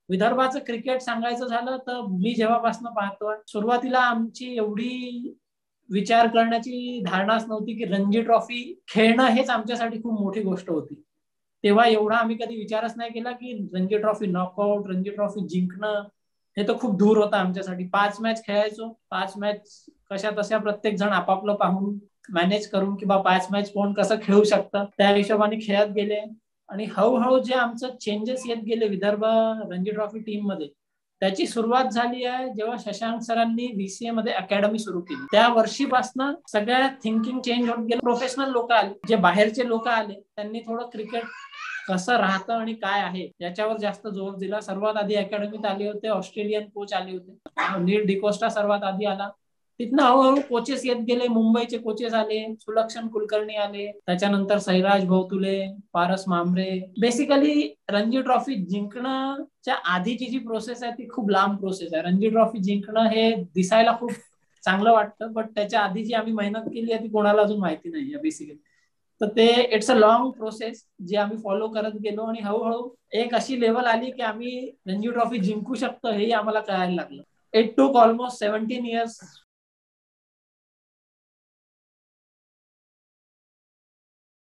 विदर्भाचं cricket सांगायचं झालं तर मी जेव्हापासून पाहतोय, सुरुवातीला आमची एवढी विचार करण्याची धारणाच नव्हती की रणजी ट्रॉफी खेळणं हेच आमच्यासाठी खूप मोठी गोष्ट होती. तेव्हा एवढा आम्ही कधी विचारच नाही केला की Ranji trophy knockout, Ranji trophy जिंकणं हे तर खूप दूर होतं आमच्यासाठी. 5 मॅच खेळायचो, 5 मॅच कशा तशा प्रत्येक जण आपापलं पाहून मॅनेज करून किंवा 5 मॅच कोण कसं खेळू शकतं त्या हिशोबाने खेळत गेले. आणि हळूहळू जे आमचं चेंजेस येत गेले विदर्भ रणजी ट्रॉफी टीम मध्ये, त्याची सुरुवात झाली आहे जेव्हा शशांक सरांनी VCA मध्ये अकॅडमी सुरू केली. त्या वर्षीपासून सगळ्या थिंकिंग चेंज होत गेलं. प्रोफेशनल लोक आले, जे बाहेरचे लोक आले, त्यांनी थोडं क्रिकेट कसं राहतं आणि काय आहे याच्यावर जास्त जोर दिला. सर्वात आधी अकॅडमीत आले होते ऑस्ट्रेलियन कोच आले होते, नील डिकोस्टा सर्वात आधी आला. तिथनं हळूहळू कोचेस येत गेले, मुंबईचे कोचेस आले, सुलक्षण कुलकर्णी आले, त्याच्यानंतर सैराज भोवतुले, पारस मामरे. बेसिकली रणजी ट्रॉफी जिंकण्याच्या आधीची जी प्रोसेस आहे ती खूप लांब प्रोसेस आहे. रणजी ट्रॉफी जिंकणं हे दिसायला खूप चांगलं वाटतं, बट त्याच्या आधी जी आम्ही मेहनत केली आहे ती कोणाला अजून माहिती नाही आहे बेसिकली. तर ते इट्स अ लॉंग प्रोसेस जी आम्ही फॉलो करत गेलो आणि हळूहळू एक अशी लेवल आली की आम्ही रणजी ट्रॉफी जिंकू शकतो हे आम्हाला कळायला लागलं. It took almost 17 years